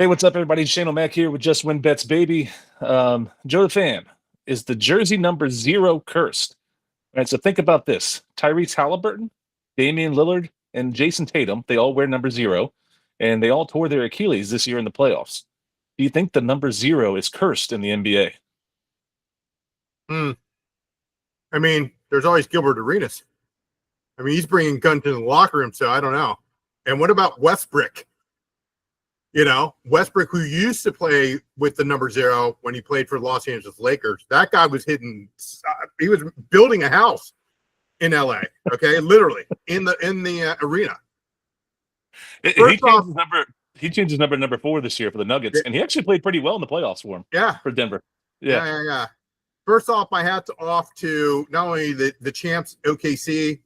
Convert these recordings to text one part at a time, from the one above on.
Hey, what's up, everybody? Shane O'Mac here with Just Win Bets, baby. Joe the Fan, is the jersey number 0 cursed? All right, so think about this. Tyrese Halliburton, Damian Lillard, and Jason Tatum, they all wear number 0, and they all tore their Achilles this year in the playoffs. Do you think the number 0 is cursed in the NBA? I mean, there's always Gilbert Arenas. I mean, he's bringing guns to the locker room, so I don't know. And what about Westbrook? Westbrook, who used to play with the number 0 when he played for Los Angeles Lakers, that guy was hitting. He was building a house in LA. Okay, literally in the arena. He changed his number to number 4 this year for the Nuggets, and he actually played pretty well in the playoffs for him. Yeah, for Denver. Yeah. First off, my hat's off to not only the champs OKC,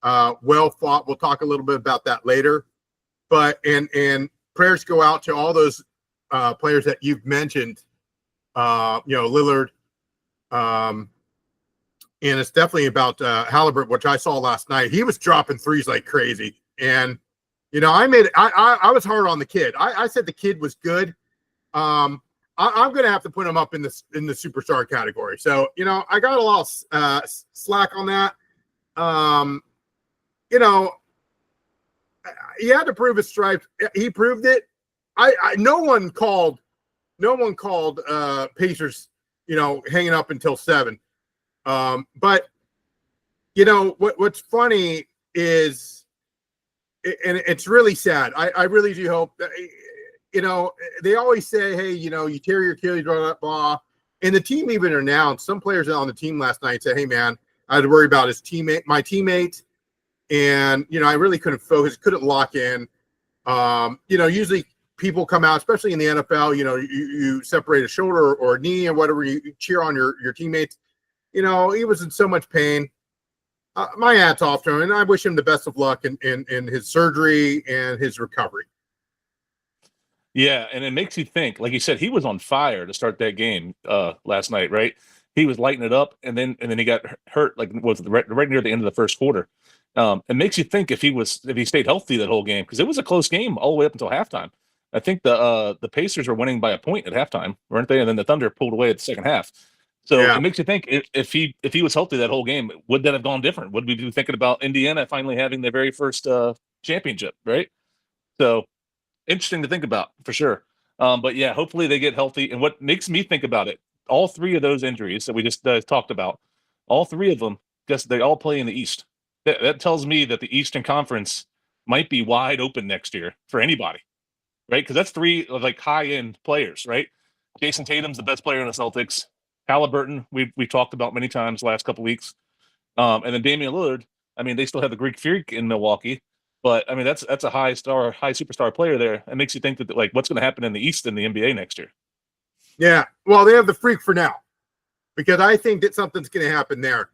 well fought. We'll talk a little bit about that later, but and prayers go out to all those players that you've mentioned. Lillard, and it's definitely about Halliburton, which I saw last night. He was dropping threes like crazy, and I was hard on the kid. I said the kid was good. I'm going to have to put him up in the superstar category. So, I got a lot of slack on that. He had to prove his stripes. He proved it. No one called Pacers, hanging up until 7. But what's funny is, and it's really sad. I really do hope that, they always say, hey, you tear your Achilles, blah. And the team even announced, some players on the team last night said, hey, man, I had to worry about my teammate. And, I really couldn't focus, couldn't lock in. Usually people come out, especially in the NFL, you separate a shoulder or a knee or whatever, you cheer on your teammates. He was in so much pain. My hat's off to him, and I wish him the best of luck in his surgery and his recovery. Yeah, and it makes you think, like you said, he was on fire to start that game last night, right? He was lighting it up, and then he got hurt, like right near the end of the first quarter. It makes you think if he stayed healthy that whole game, because it was a close game all the way up until halftime. I think the Pacers were winning by a point at halftime, weren't they? And then the Thunder pulled away at the second half. So It makes you think if he was healthy that whole game, would that have gone different? Would we be thinking about Indiana finally having their very first championship, right? So interesting to think about for sure. But yeah, hopefully they get healthy. And what makes me think about it, all 3 of those injuries that we just talked about, all 3 of them, guess they all play in the East. That tells me that the Eastern Conference might be wide open next year for anybody, right? Because that's 3 of like high-end players, right? Jason Tatum's the best player in the Celtics. Halliburton, we've talked about many times the last couple weeks. And then Damian Lillard, I mean, they still have the Greek Freak in Milwaukee. But I mean, that's a high superstar player there. It makes you think that what's going to happen in the East in the NBA next year. Yeah, well, they have the Freak for now, because I think that something's going to happen there.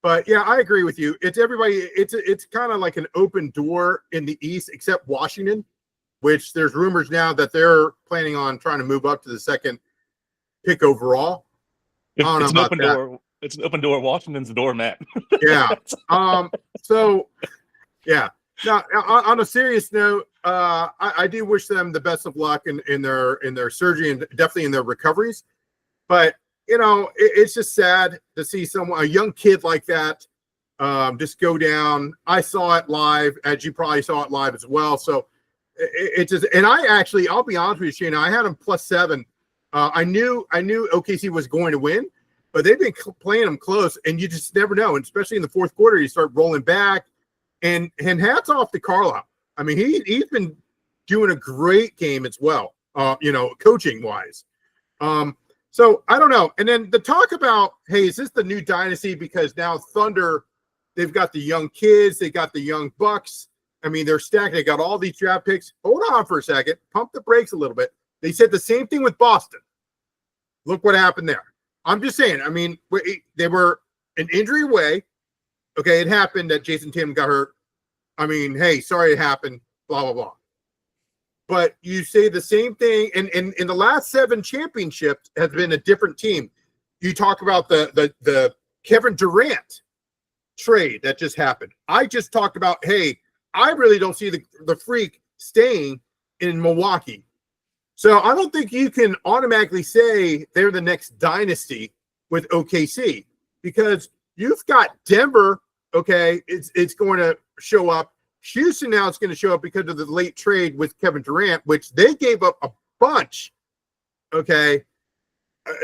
But yeah, I agree with you. It's everybody. It's kind of like an open door in the East, except Washington, which there's rumors now that they're planning on trying to move up to the 2nd pick overall. It's an open door. It's an open door. Washington's the doormat. Yeah. So, yeah. Now, on a serious note, I do wish them the best of luck in their surgery and definitely in their recoveries. But it's just sad to see a young kid like that just go down. I saw it live, as you probably saw it live as well. So it just, and I'll be honest with you, Shane, I had him +7. I knew OKC was going to win, but they've been playing them close, and you just never know. And especially in the fourth quarter, you start rolling back. And hats off to Carlisle. I mean, he's been doing a great game as well, coaching wise. So I don't know. And then the talk about, hey, is this the new dynasty? Because now Thunder, they've got the young kids, they got the young Bucks. I mean, they're stacked. They got all these draft picks. Hold on for a second. Pump the brakes a little bit. They said the same thing with Boston. Look what happened there. I'm just saying. I mean, they were an injury away. Okay, it happened that Jason Tatum got hurt. I mean, hey, sorry it happened, blah, blah, blah. But you say the same thing, and in the last 7 championships has been a different team. You talk about the Kevin Durant trade that just happened. I just talked about, hey, I really don't see the Freak staying in Milwaukee. So I don't think you can automatically say they're the next dynasty with OKC, because you've got Denver. Okay, it's going to show up. Houston now is going to show up because of the late trade with Kevin Durant, which they gave up a bunch. Okay,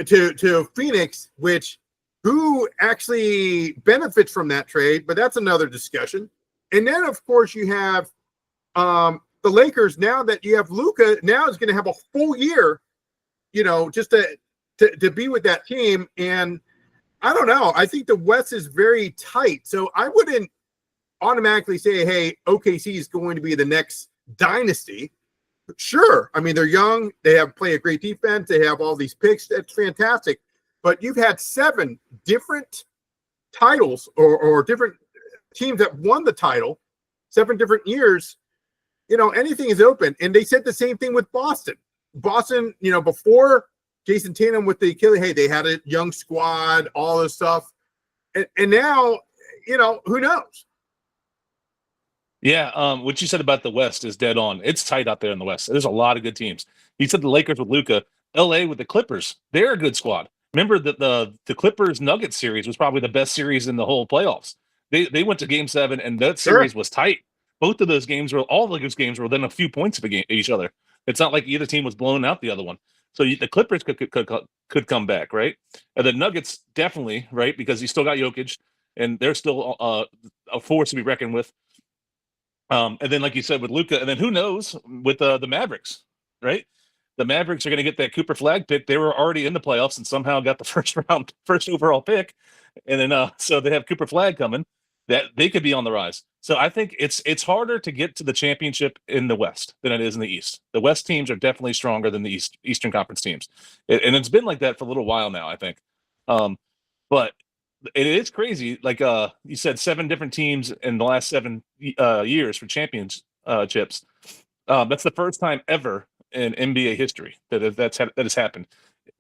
to Phoenix, which who actually benefits from that trade, but that's another discussion. And then of course you have the Lakers. Now that you have Luka, now is going to have a full year, just to be with that team. And I don't know. I think the West is very tight, so I wouldn't automatically say, "Hey, OKC is going to be the next dynasty." Sure, I mean they're young. They play a great defense. They have all these picks. That's fantastic. But you've had 7 different titles or different teams that won the title, 7 different years. Anything is open. And they said the same thing with Boston. Boston, before Jason Tatum with the Achilles, hey, they had a young squad, all this stuff. And now, who knows? Yeah, what you said about the West is dead on. It's tight out there in the West. There's a lot of good teams. You said the Lakers with Luka, LA with the Clippers. They're a good squad. Remember that the Clippers Nuggets series was probably the best series in the whole playoffs. They went to Game 7, and that series was tight. Both of those games all of those games were within a few points of each other. It's not like either team was blowing out the other one. So the Clippers could come back, right? And the Nuggets definitely, right, because you still got Jokic, and they're still a force to be reckoned with. And then, like you said, with Luka, and then who knows with the Mavericks, right? The Mavericks are going to get that Cooper Flag pick. They were already in the playoffs and somehow got the first overall pick, and then so they have Cooper Flag coming. That they could be on the rise. So I think it's harder to get to the championship in the West than it is in the East. The West teams are definitely stronger than the Eastern Conference teams, and it's been like that for a little while now, I think. But it is crazy. Like you said, 7 different teams in the last 7 years for championships. That's the first time ever in NBA history that has happened.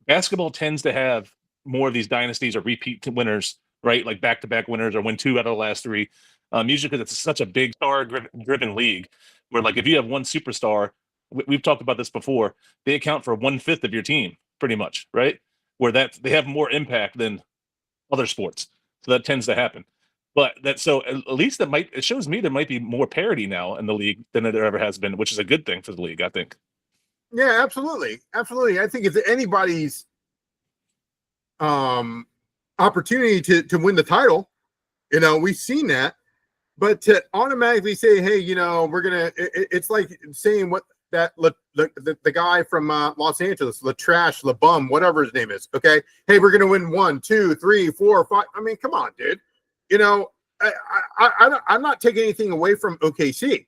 Basketball tends to have more of these dynasties or repeat winners, right? Like back-to-back winners or win 2 out of the last 3. Usually because it's such a big star-driven league where, like, if you have one superstar, we've talked about this before, they account for 1/5 of your team pretty much, right? Where they have more impact than other sports. So that tends to happen. But at least it shows me there might be more parity now in the league than there ever has been, which is a good thing for the league, I think. Yeah, absolutely. Absolutely. I think it's anybody's opportunity to win the title. We've seen that. But to automatically say, hey, we're going to, it's like saying what that the guy from Los Angeles, Le Bum, whatever his name is. Okay. Hey, we're going to win 1, 2, 3, 4, 5. I mean, come on, dude. I'm not taking anything away from OKC.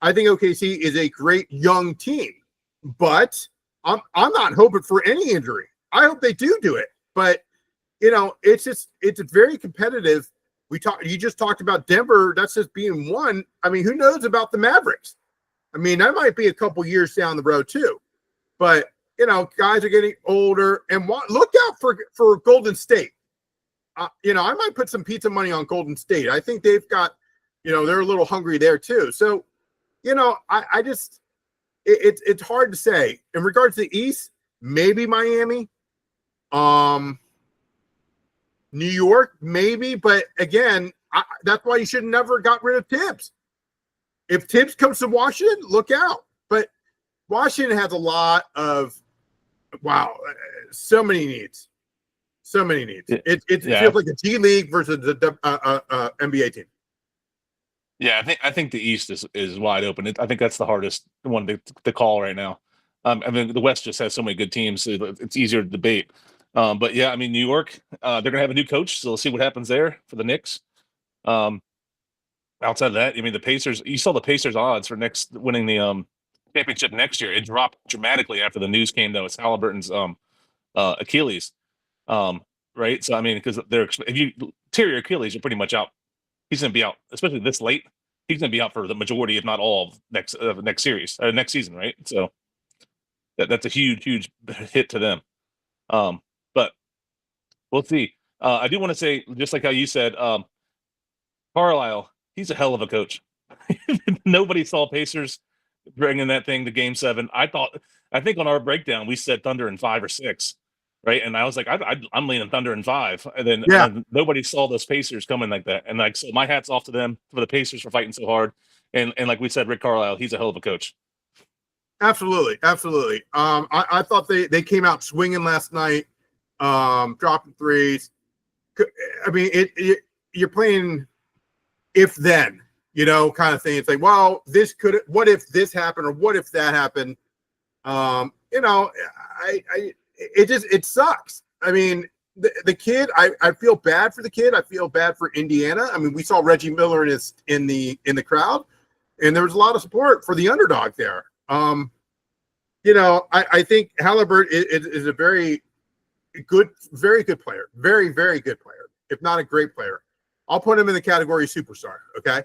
I think OKC is a great young team, but I'm not hoping for any injury. I hope they do it. But, it's very competitive. You just talked about Denver. That's just being one. I mean, who knows about the Mavericks? I mean, that might be a couple years down the road too. But guys are getting older, and look out for Golden State. I might put some pizza money on Golden State. I think they've got, they're a little hungry there too. So, I just it's hard to say. In regards to the East, maybe Miami. New York, maybe, but again, that's why you should never got rid of Tibbs. If Tibbs comes to Washington, look out. But Washington has a lot of so many needs. It feels like a G League versus the NBA team. Yeah, I think the East is wide open. I think that's the hardest one to call right now. I mean, the West just has so many good teams, so it's easier to debate. But yeah, I mean, New York, they're gonna have a new coach, so we'll see what happens there for the Knicks. Outside of that, I mean, the Pacers. You saw the Pacers odds for winning the championship next year. It dropped dramatically after the news came, though. It's Halliburton's Achilles, right? So I mean, because if you tear your Achilles, you're pretty much out. He's gonna be out, especially this late. He's gonna be out for the majority, if not all, of next series, next season, right? So that's a huge hit to them. But we'll see. I do want to say, just like how you said, Carlisle, he's a hell of a coach. Nobody saw Pacers bringing that thing to Game 7. I thought I think on our breakdown we said Thunder in 5 or 6, right? And I was like, I'm leaning Thunder in 5, and then nobody saw those Pacers coming like that. And like, so my hat's off to them for the Pacers for fighting so hard. And like we said, Rick Carlisle, he's a hell of a coach. Absolutely. I thought they came out swinging last night, dropping threes. I mean, you're playing if then, kind of thing. It's like, well, what if this happened, or what if that happened? It sucks. I mean, the kid, I feel bad for the kid. I feel bad for Indiana. I mean, we saw Reggie Miller in the crowd, and there was a lot of support for the underdog there. I think Halliburton is a very good player, very, very good player, if not a great player. I'll put him in the category of superstar. Okay.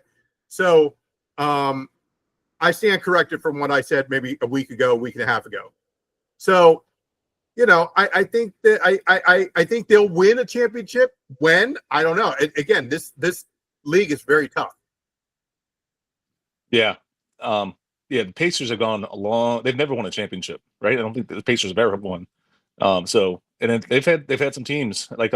So, I stand corrected from what I said maybe a week and a half ago. So, I think that I think they'll win a championship. When? I don't know. Again, this league is very tough. Yeah. The Pacers have gone along. They've never won a championship, right? I don't think the Pacers have ever won. So, and then they've had some teams like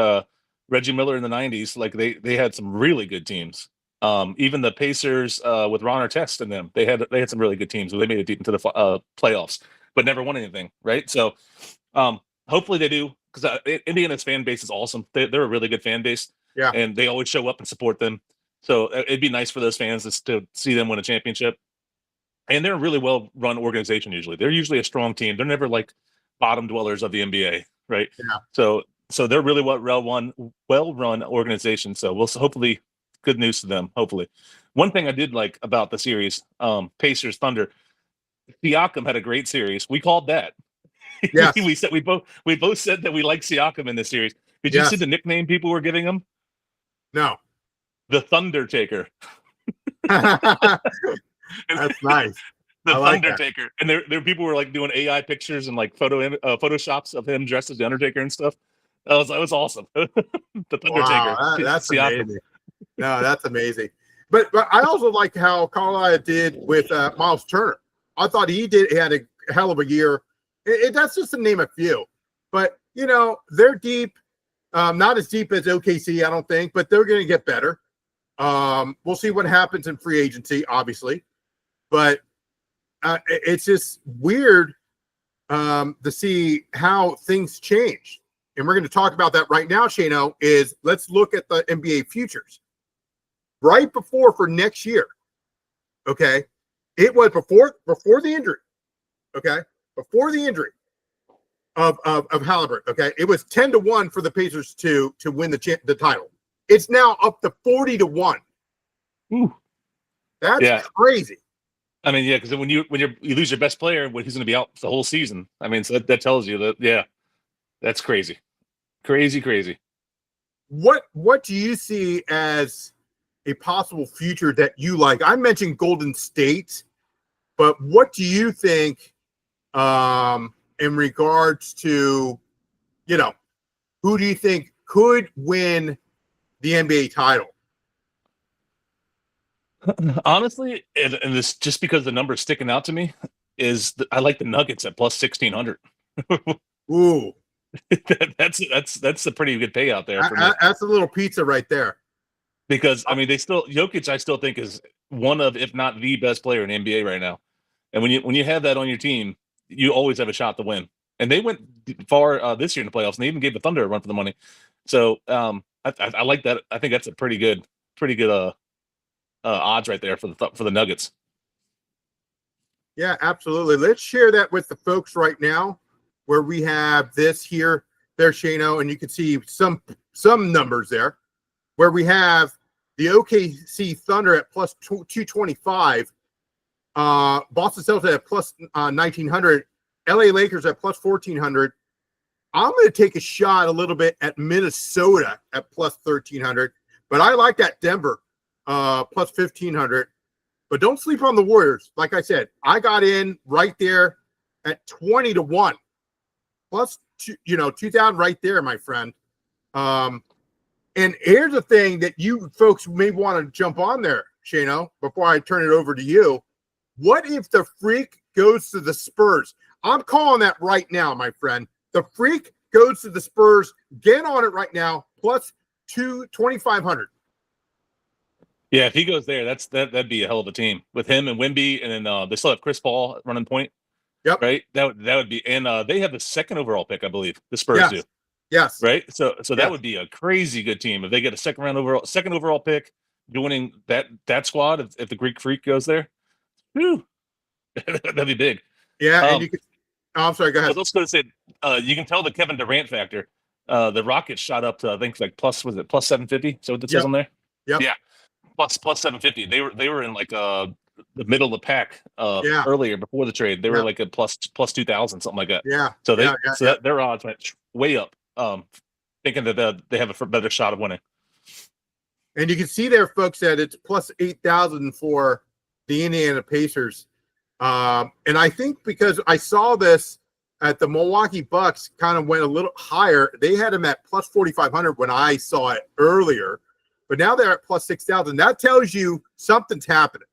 Reggie Miller in the 90s. Like they had some really good teams. Even the Pacers with Ron Artest in them, they had some really good teams. They made it deep into the playoffs, but never won anything, right? So, hopefully they do, because Indiana's fan base is awesome. They're a really good fan base, and they always show up and support them. So it'd be nice for those fans to see them win a championship. And they're a really well-run organization usually. They're usually a strong team. They're never like bottom dwellers of the NBA, right? Yeah. So they're really well-run organization. So we'll hopefully good news to them. Hopefully, one thing I did like about the series, Pacers Thunder, Siakam had a great series. We called that. Yes. we both said that we like Siakam in this series. Did you see the nickname people were giving him? No. The Thundertaker. That's nice. The Thundertaker. And there people were like doing AI pictures and like photoshops of him dressed as the Undertaker and stuff. That was awesome. The Thundertaker. Wow, that's amazing. No, that's amazing. But I also like how Carlisle did with Miles Turner. I thought he had a hell of a year. That's just to name a few. But they're deep. Not as deep as OKC, I don't think, but they're going to get better. We'll see what happens in free agency, obviously. But it's just weird to see how things change. And we're going to talk about that right now, Shano, is let's look at the NBA futures. Right for next year, okay? It was before the injury, okay? Before the injury of Halliburton, okay? It was 10-1 for the Pacers to win the title. It's now up to 40-1. Ooh. That's crazy. I mean, yeah, because when you lose your best player, he's going to be out the whole season. I mean, so that tells you that, that's crazy, crazy. What do you see as a possible future that you like? I mentioned Golden State, but what do you think in regards to, who do you think could win the NBA title? Honestly, and this just because the number's sticking out to me is I like the Nuggets at plus 1,600. Ooh, that's a pretty good payout there for me. That's a little pizza right there. Because I mean, Jokic, I still think is one of, if not the best player in the NBA right now. And when you have that on your team, you always have a shot to win. And they went far this year in the playoffs, and they even gave the Thunder a run for the money. So I like that. I think that's a pretty good odds right there for the Nuggets. Yeah, absolutely. Let's share that with the folks right now, where we have this here, there, Shano, and you can see some numbers there, where we have the OKC Thunder at plus 225, Boston Celtics at plus 1,900, LA Lakers at plus 1,400. I'm going to take a shot a little bit at Minnesota at plus 1,300, but I like that Denver plus 1,500. But don't sleep on the Warriors. Like I said, I got in right there at 20-1, plus 2,000 right there, my friend. And here's the thing that you folks may want to jump on there, Shano, before I turn it over to you. What if the freak goes to the Spurs? I'm calling that right now, my friend. The Freak goes to the Spurs. Get on it right now. Plus 2,500. Yeah, if he goes there, that'd be a hell of a team with him and Wemby, and then they still have Chris Paul running point. Yep. Right. That would be, and they have the second overall pick, I believe. The Spurs Yes. do. Yes. Right. So Yes. that would be a crazy good team if they get a second overall pick, joining that squad. If the Greek Freak goes there, whew, that'd be big. Yeah, and you could. Oh, I'm sorry. Go ahead. I was also going to say, you can tell the Kevin Durant factor. The Rockets shot up to, I think, like plus 750. So what it says on there? Yep. Yeah, plus 750. They were in like the middle of the pack earlier before the trade. They were like a plus 2,000, something like that. Yeah. So their odds went way up. Thinking that they have a better shot of winning. And you can see there, folks, that it's plus 8,000 for the Indiana Pacers. And I think because I saw this at the Milwaukee Bucks kind of went a little higher. They had them at plus 4,500 when I saw it earlier. But now they're at plus 6,000. That tells you something's happening.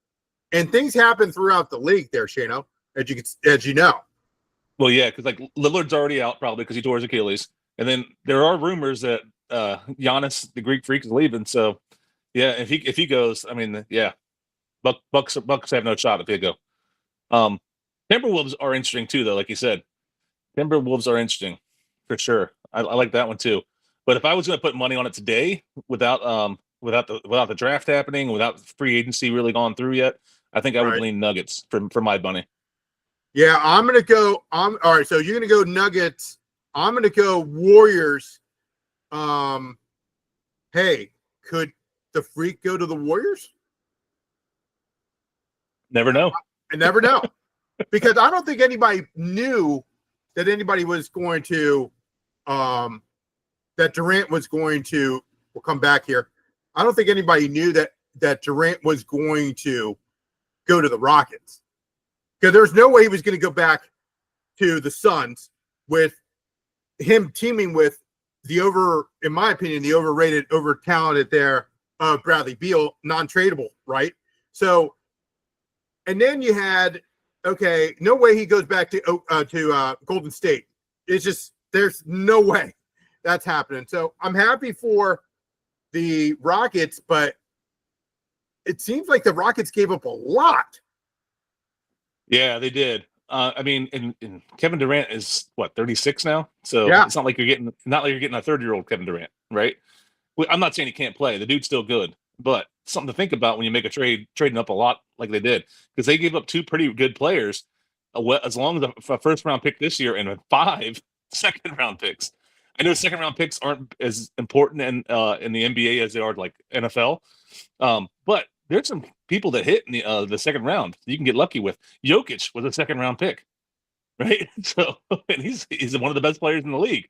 And things happen throughout the league there, Shano, as you know. Well, yeah, because like Lillard's already out probably because he tore his Achilles. And then there are rumors that Giannis, the Greek Freak, is leaving. So, yeah, if he goes, I mean, yeah, Bucks have no shot if they go. Timberwolves are interesting too, though. Like you said, Timberwolves are interesting for sure. I like that one too. But if I was going to put money on it today, without the draft happening, without free agency really gone through yet, I think I would lean Nuggets for my money. Yeah, I'm gonna go. All right. So you're gonna go Nuggets. I'm gonna go Warriors. Hey, could the Freak go to the Warriors? Never know. I never know. Because I don't think anybody knew that anybody was going to that Durant was going to we'll come back here. I don't think anybody knew that Durant was going to go to the Rockets. Because there's no way he was going to go back to the Suns with him teaming with in my opinion, the overrated, over-talented there of Bradley Beal, non-tradable, right? So, and then you had, okay, no way he goes back to Golden State. It's just, there's no way that's happening. So I'm happy for the Rockets, but it seems like the Rockets gave up a lot. Yeah, they did. I mean, and Kevin Durant is what, 36 now, so it's not like you're getting a 30-year-old Kevin Durant, right? I'm not saying he can't play. The dude's still good, but something to think about when you make a trading up a lot like they did, because they gave up 2 pretty good players, as long as a first-round pick this year and 5 second-round picks. I know second-round picks aren't as important in the NBA as they are like NFL, but there's some people that hit in the second round you can get lucky with. Jokic was a second-round pick, right? So, and he's one of the best players in the league,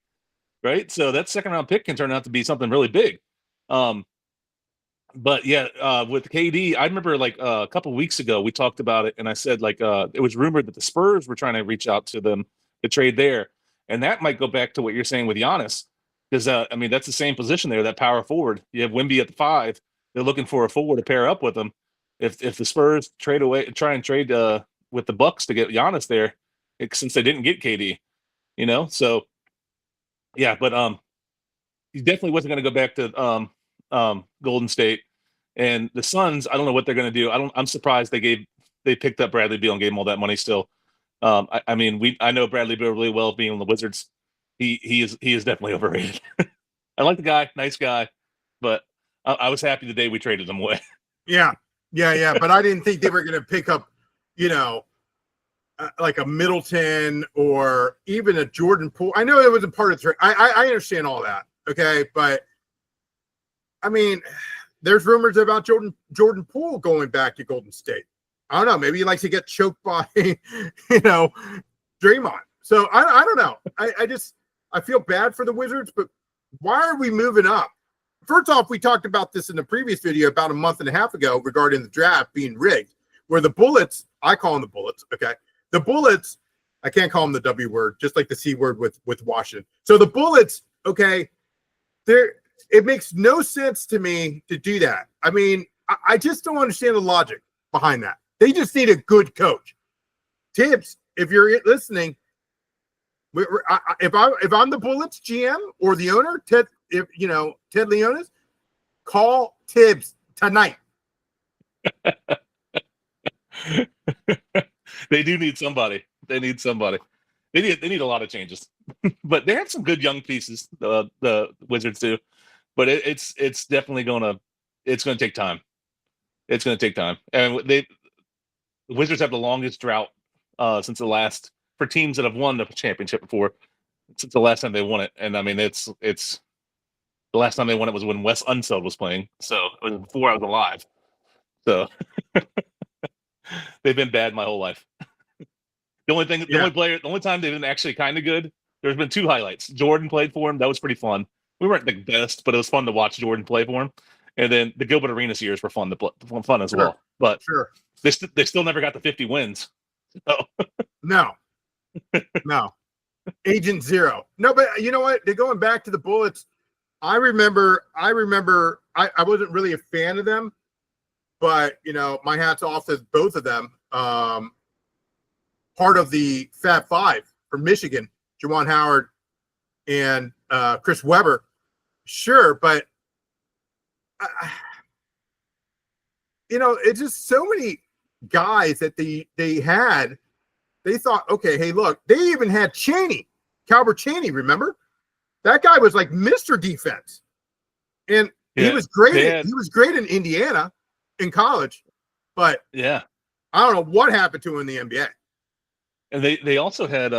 right? So that second-round pick can turn out to be something really big. But yeah, with KD, I remember like a couple of weeks ago we talked about it, and I said like it was rumored that the Spurs were trying to reach out to them to trade there, and that might go back to what you're saying with Giannis, because I mean that's the same position there, that power forward. You have Wemby at the 5. They're looking for a forward to pair up with them. If the Spurs try and trade with the Bucks to get Giannis there, since they didn't get KD, so yeah, but he definitely wasn't going to go back to Golden State. And the Suns, I don't know what they're going to do. I'm surprised they picked up Bradley Beal and gave him all that money still. I mean, I know Bradley Beal really well, being on the Wizards. He is definitely overrated. I like the guy, nice guy, but I was happy the day we traded him away. Yeah. But I didn't think they were going to pick up, like a Middleton or even a Jordan Poole. I know it was a part of the trade. I understand all that. Okay. But I mean, there's rumors about Jordan Poole going back to Golden State. I don't know. Maybe he likes to get choked by, Draymond. So I don't know. I feel bad for the Wizards, but why are we moving up? First off, we talked about this in the previous video about a month and a half ago regarding the draft being rigged, where the Bullets, I call them the Bullets, okay? The Bullets, I can't call them the W word, just like the C word with Washington. So the Bullets, okay, it makes no sense to me to do that. I mean, I just don't understand the logic behind that. They just need a good coach. Tibbs, if you're listening, If I'm the Bullets GM or the owner, Ted Leonis, call Tibbs tonight. They do need somebody. They need somebody. They need a lot of changes, but they have some good young pieces. The Wizards do, but it's definitely gonna take time. It's gonna take time, and the Wizards have the longest drought since the last for teams that have won the championship before. Since the last time they won it, and I mean it's the last time they won it was when Wes Unseld was playing, so it was before I was alive. So they've been bad my whole life. The only time they've been actually kind of good, there's been two highlights. Jordan played for him. That was pretty fun. We weren't the best, but it was fun to watch Jordan play for him. And then the Gilbert Arenas years were fun as well. But they still never got the 50 wins. So. No. Agent Zero. No, but you know what? They're going back to the Bullets. I remember I wasn't really a fan of them, but my hat's off to both of them. Part of the Fab Five from Michigan, Juwan Howard and Chris Webber. Sure, but it's just so many guys that they had. They thought, okay, hey, look, they even had Calbert Chaney, remember? That guy was like Mr. Defense. And he was great. He was great in Indiana in college. But I don't know what happened to him in the NBA. And they also had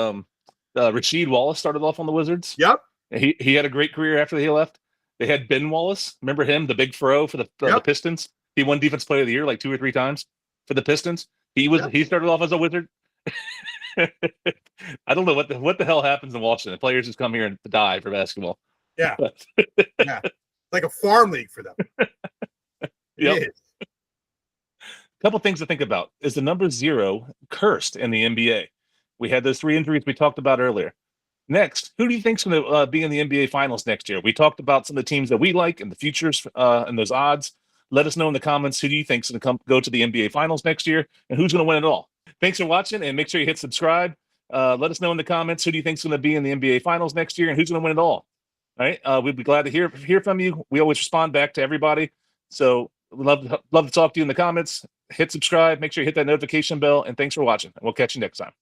Rasheed Wallace started off on the Wizards. Yep. He had a great career after he left. They had Ben Wallace. Remember him, the big fro for the Pistons? He won Defense Player of the Year like 2 or 3 times for the Pistons. He started off as a Wizard. I don't know what the hell happens in Washington. Players just come here and die for basketball. Yeah. Yeah. Like a farm league for them. Yep. A couple things to think about. Is the number 0 cursed in the NBA? We had those 3 injuries we talked about earlier. Next, who do you think's going to be in the NBA Finals next year? We talked about some of the teams that we like and the futures and those odds. Let us know in the comments who do you think's going to go to the NBA Finals next year and who's going to win it all. Thanks for watching, and make sure you hit subscribe. Let us know in the comments who do you think's going to be in the NBA Finals next year and who's going to win it all. All right, we'd be glad to hear from you. We always respond back to everybody, so we'd love to talk to you in the comments. Hit subscribe. Make sure you hit that notification bell, and thanks for watching. We'll catch you next time.